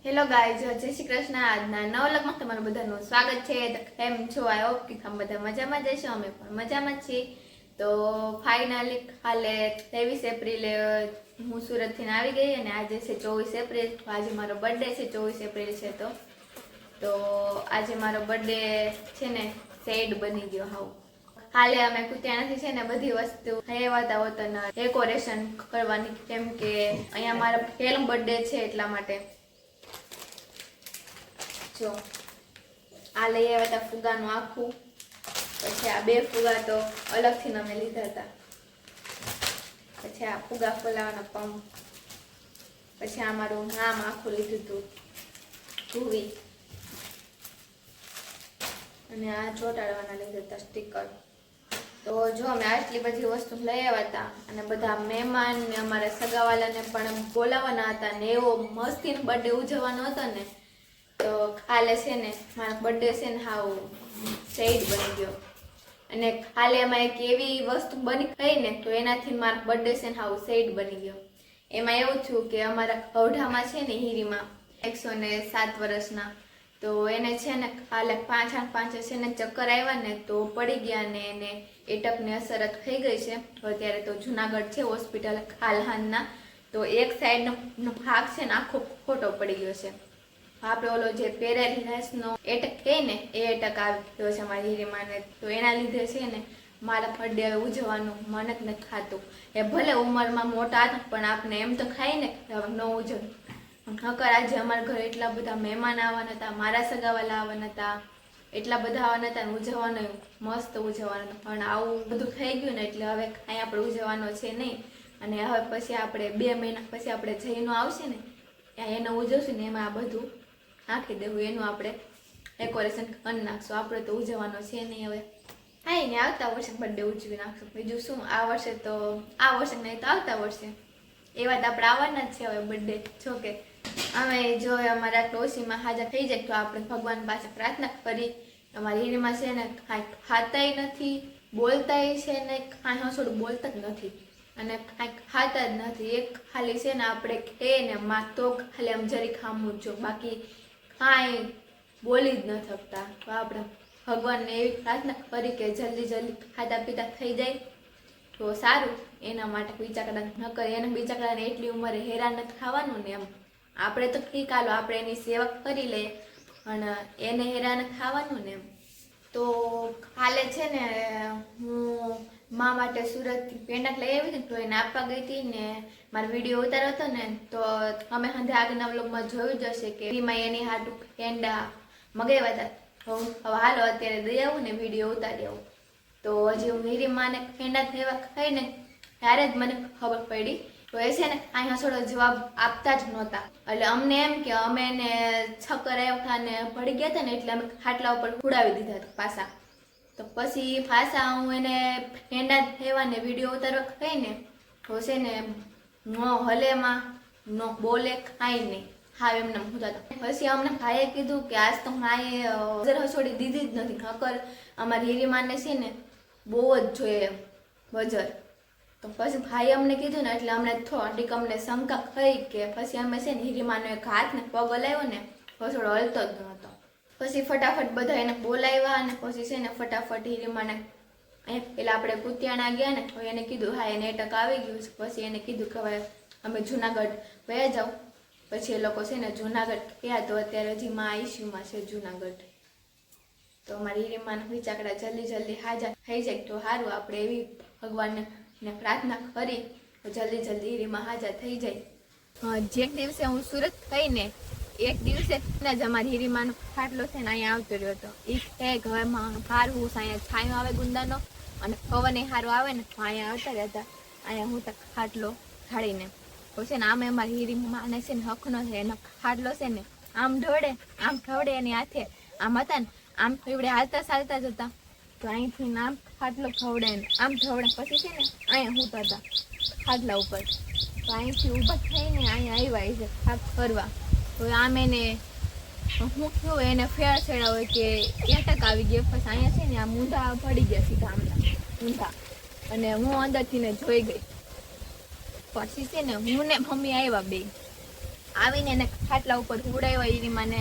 Hello guys, જય શ્રી કૃષ્ણ. આજના નવા વ્લોગમાં તમારું બધાનું સ્વાગત છે. તો કેમ છો? આઈ હોપ કે તમે બધા મજામાં જ હશો. અમે પણ મજામાં જ છીએ. તો ફાઇનલી કાલે 23 એપ્રિલે હું સુરતથી આવી ગઈ અને આજે છે 24 એપ્રિલ. આજે મારો બર્થડે છે, 24 એપ્રિલ છે. તો આજે મારો બર્થડે છે ને સેડ બની ગયો. હાવ હાલે અમે કુત્યાણાથી છે ને બધી વસ્તુ લેવાતા હોતા ડેકોરેશન કરવાની, કેમ કે અહીંયા મારો પહેલો બર્થડે છે એટલા માટે. જો આ લઈ આવ્યા હતા ફુગાનું આખું. પછી આ બે ફુગા તો અલગથી અમે લીધા હતા. પછી આ ફુગા ફોલાવાના પંપ. પછી આ મારું નામ આખું લીધું હતું, ધુવી. અને આ ચોટાડવાના લીધા હતા સ્ટીકર. તો જો અમે આટલી બધી વસ્તુ લઈ આવ્યા હતા અને બધા મહેમાન ને અમારા સગાવાલાને પણ બોલાવવાના હતા ને એવો મસ્તીનો બર્થડે ઉજવવાનો હતો ને. તો કાલે છે ને મારો બર્થડે છે ને હાવ સેડ બની ગયો. અને કાલે એમાં એક એવી વસ્તુ બની ગઈ ને તો એનાથી મારો બર્થડે છે ને હાવ સેડ બની ગયો. એમાં એવું થયું કે અમારા કૌઢામાં છે ને હીરીમાં 107 વર્ષના, તો એને છે ને કાલે 5 છે ને ચક્કર આવ્યા ને તો પડી ગયા ને એને એટકની અસર થઈ ગઈ છે. અત્યારે તો જુનાગઢ છે હોસ્પિટલ કાલહાનના. તો એક સાઈડનો ભાગ છે ને આખો ખોટો પડી ગયો છે. આપણે ઓલો જે પેરેલાઇસનો એટક કહે ને એ એટક આવી ગયો છે મારી હીરીમાને. તો એના લીધે છે ને મારા બર્થડે ઉજવવાનું મન જ નથી થતું. એ ભલે ઉંમરમાં મોટા હતા પણ આપણે એમ તો ખાય ને ન ઉજવ. નકર આજે અમારા ઘરે એટલા બધા મહેમાન આવવાના હતા, મારા સગાવાલા આવવાના હતા, એટલા બધા આવવાના હતા. ઉજવવાનું મસ્ત ઉજવવાનું, પણ આવું બધું થઈ ગયું ને એટલે હવે કાંઈ આપણે ઉજવવાનો છે નહીં. અને હવે પછી આપણે 2 મહિના પછી આપણે જઈનો આવશે ને એને ઉજવશું ને એમાં આ બધું નાખી દેવું, એનું આપણે ડેકોરેશન કરી નાખશું. આપણે તો ઉજવવાનો છે નહીં. હવે હા ને આવતા વર્ષે બર્થડે ઉજવી નાખશું. બીજું શું, આ વર્ષે તો આ વર્ષે નહીં તો આવતા વર્ષે એ વાત આપણે આવવાના જ છે. હવે બર્થડે જોકે અમે જો અમારા ડોશીમાં હાજર થઈ જાય તો આપણે ભગવાન પાસે પ્રાર્થના કરી. અમારી હીરીમાં છે ને કાંઈ ખાતાય નથી, બોલતાય છે ને કાંઈ હસોડું બોલતા જ નથી અને કાંઈ ખાતા જ નથી. એક ખાલી છે ને આપણે કહે ને માં તો ખાલી આમ જરી ખામું જો, બાકી કાંઈ બોલી જ ન શકતા. તો આપણે ભગવાનને એવી પ્રાર્થના કરી કે જલ્દી ખાતા પીતા થઈ જાય તો સારું. એના માટે બીજાકડા ન કરે, એને બીજાકડાને એટલી ઉંમરે હેરાન નથી ખાવાનું ને. એમ આપણે તો ઠીક હાલો આપણે એની સેવા કરી લઈએ અને એને હેરાન ખાવાનું ને. એમ તો કાલે છે ને હું મા માટે સુરતથી પેંડા લઈ આવી હતી તો એને આપવા ગઈ હતી ને મારો વિડીયો ઉતાર્યો હતો ને. તો અમે હંધે આગળના વ્લોગમાં જોયું જ હશે કે એમાં એની હાટું પેંડા મગાવ્યા હતા. હવે હાલો અત્યારે દઈ આવું ને વિડીયો ઉતારી આવું. તો હજી હું હીરીમાને પેંડા થયા ખાઈને ત્યારે જ મને ખબર પડી. તો એ છે ને અહીંયા થોડો જવાબ આપતા જ નહોતા. એટલે અમને એમ કે અમે એને છક્કર આવ્યા ને પડી ગયા હતા ને એટલે અમે ખાટલા ઉપર ઉડાવી દીધા હતા પાછા. તો પછી પાછા હું એને પેંડા થયા ને વિડીયો ઉતારવા કહીને તો છે ને નો હલેમાં નો બોલે કાંઈ નહીં. હા એમને હતા. પછી અમને ભાઈએ કીધું કે આજ તો માએ નજર હસોડી દીધી જ નથી. નકર અમારી હીરીમાને છે ને બહુ જ જોઈએ વજર. તો પછી ભાઈ અમને કીધું ને એટલે અમને થોડીક અમને શંકા થઈ કે પછી અમે છે ને હીરીમાનો એક હાથ ને પગ હલાવ્યો ને હસોડો હલતો જ નહોતો. પછી ફટાફટ બધા એને બોલાવ્યા અને પછી છે ને ફટાફટ હીરીમાને પેલા આપણે કુતિયાણા ગયા ને તો એને કીધું હા એને એટક આવી ગયું છે. પછી એને કીધું કે હવે અમે જુનાગઢ વયા જાઓ. પછી એ લોકો છે ને જુનાગઢ ગયા તો અત્યારે હજી માં આઈસીયુમાં છે જુનાગઢ. તો અમારી હીરીમાને વિચાકડા જલ્દી હાજર થઈ જાય તો સારું. આપણે એવી ભગવાનને પ્રાર્થના કરી તો જલ્દી હીરીમાં હાજર થઈ જાય. જે દિવસે હું સુરત થઈને એક દિવસે જ અમારી હીરીમાનો ખાટલો છે ને અહીંયા આવતો રહ્યો હતો. એ હવે હારું અહીંયા છાંયો આવે ગુંદાનો અને પવન એ સારું આવે ને તો અહીંયા આવતા રહેતા. અહીંયા હું તો ખાટલો ઢાળીને તો છે ને આમે અમારી હીરીમાને છે ને હકનો છે. એનો ખાટલો છે ને આમ ઢવડે એની હાથે આમ હતા ને આમ એવડે હાલતા ચાલતા જ હતા. તો અહીંથી આમ ખાટલો ખવડે ને આમ ઢવડે. પછી છે ને અહીંયા હુતા હતા ખાટલા ઉપર. તો અહીંથી ઊભા થઈને અહીંયા આવ્યા છે ખાટ કરવા. તો આમ એને હું થયું એને ફેર છેડા હોય કે એટક આવી ગયો. પછી અહીંયા છે ને આ મૂંઢા પડી ગયા સીધા આમના ઊંધા. અને હું અંદરથી ને જોઈ ગઈ. પછી છે ને હું ને મમ્મી આવ્યા બે. આવીને એને ખાટલા ઉપર હુડાવ્યો હીરીમાને.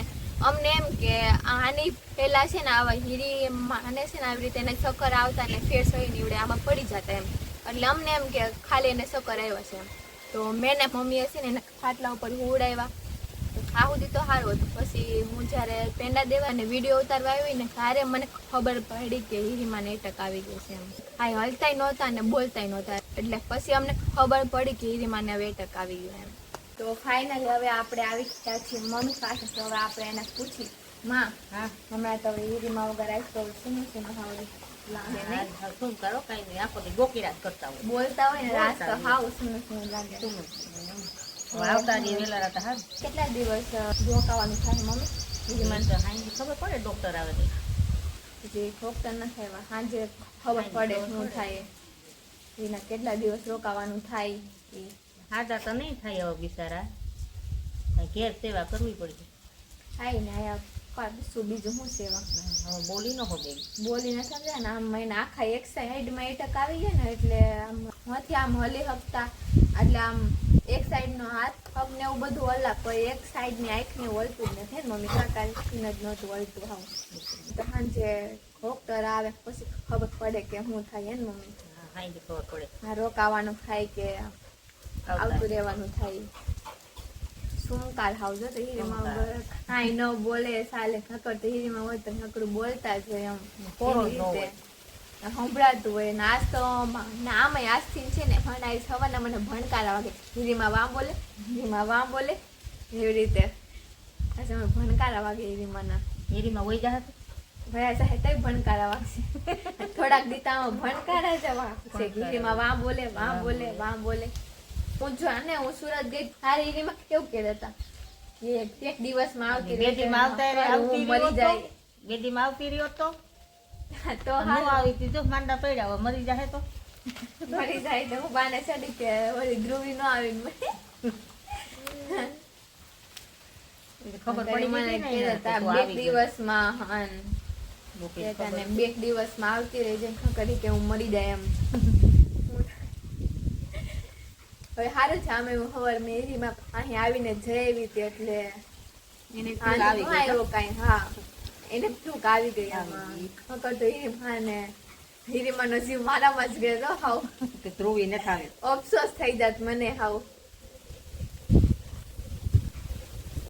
અમને એમ કે આની પહેલા છે ને આવા હીરીમાને છે ને આવી રીતે એને ચક્કર આવતા ને ફેર સહી નીવડે આમાં પડી જતા એમ. એટલે અમને એમ કે ખાલી એને ચક્કર આવ્યા છે એમ. તો મેં ને મમ્મીએ છે ને એને ખાટલા ઉપર હુડાવ્યા. આ સુધી તો સારું હતું. પછી હું જ્યારે પેંડા દેવા અને વિડીયો ઉતારવા આવી ને ત્યારે મને ખબર પડી કે હીરીમાને એટક આવી ગયો છે એમ. આ હલતાય નહોતા ને બોલતાય નહોતા. એટલે પછી અમને ખબર પડી કે હીરીમાને હવે એટક આવી ગયો એમ. તો ફાઇનલી હવે આપણે આવી ગયા છીએ મમ્મી પાસે. તો હવે આપણે એને પૂછી માં હમણાં તો હીરીમાં વગર આવી તો શું લાગે નહીં શું કરો કઈ નહીં આખો દી ગોકીરાત કરતા હોય બોલતા હોય ને રાત તો હાવ શું લાગે. આવતા દી વેલા રાતા હા કેટલા દિવસ રોકાવાનું થાય મમ્મી હીરીમાં તો હાંજી ખબર પડે ડોક્ટર આવે તો જે ડોક્ટર નથી આવ્યા સાંજે ખબર પડે શું થાય એના કેટલા દિવસ રોકાવાનું થાય એ હાડા તો નહીં થાય હવે બિચારા ઘેર સેવા કરવી પડશે થાય ને આયા શું બીજું શું સેવા હવે બોલી ન હોય બોલી ન સમજાય ને આમ એને આખા એક સાઈડમાં એટક આવી ગયા ને એટલે આમ નથી આમ હલી શકતા એટલે આમ એક સાઈડનો હાથ પગ ને એવું બધું અલગ કોઈ એક સાઈડની આંખને વળતું જ નથી મમ્મી કાકા જ નહોતું વળતું હાવ તો સાંજે ડોક્ટર આવે પછી ખબર પડે કે શું થાય ને મમ્મી હાંજી ખબર પડે હા રોકાવાનું થાય કે આવતું રહેવાનું થાય શું કાલ હાવ જો તો હીરીમાં કાંઈ ન બોલે ચાલે નકર તો હીરીમાં હોય તો નકરું બોલતા જ હોય એમ સંભળાતું હોય ને આજ તો આમાં આજથી છે ને ભણાઈ સવારના મને ભણકારા વાગે હીરીમાં વાં બોલે હીરીમાં વાં બોલે એવી રીતે આજે અમે ભણકારા વાગે હીરીમાં વહી જા ભયા સાહેબ તઈ ભણકારા વાગશે થોડાક દીતામાં ભણકારા જ વાગશે હીરીમાં વાં બોલે વાં બોલે વાં બોલે હું જો ને હું સુરત ગઈ તારી હીરીમાં કેવું કહેતા હતા એક દિવસમાં આવતી મરી જાય બેદીમાં આવતી રહ્યો તો તો આવી તીજો માંડા પડ્યા હવે મરી જાય તો મરી જાય તો હું બાને ચડી કે ઓલી ધ્રુવી ન આવીને ખબર પડી મને બે દિવસમાં બે દિવસમાં આવતી રહી જાય કરી કે હું મરી જાય એમ હવે સારું છે અમે ખબર મેં એરીમાં અહીં આવીને જઈ આવી હતી એટલે એને આવ્યો કઈ હા એને શું આવી ગઈ આમાં ખબર તો હીરીમાં નો જીવ મારામાં જ ગયો હાવ ધ્રુવી ન થાય અફસોસ થઈ જાત મને હાવ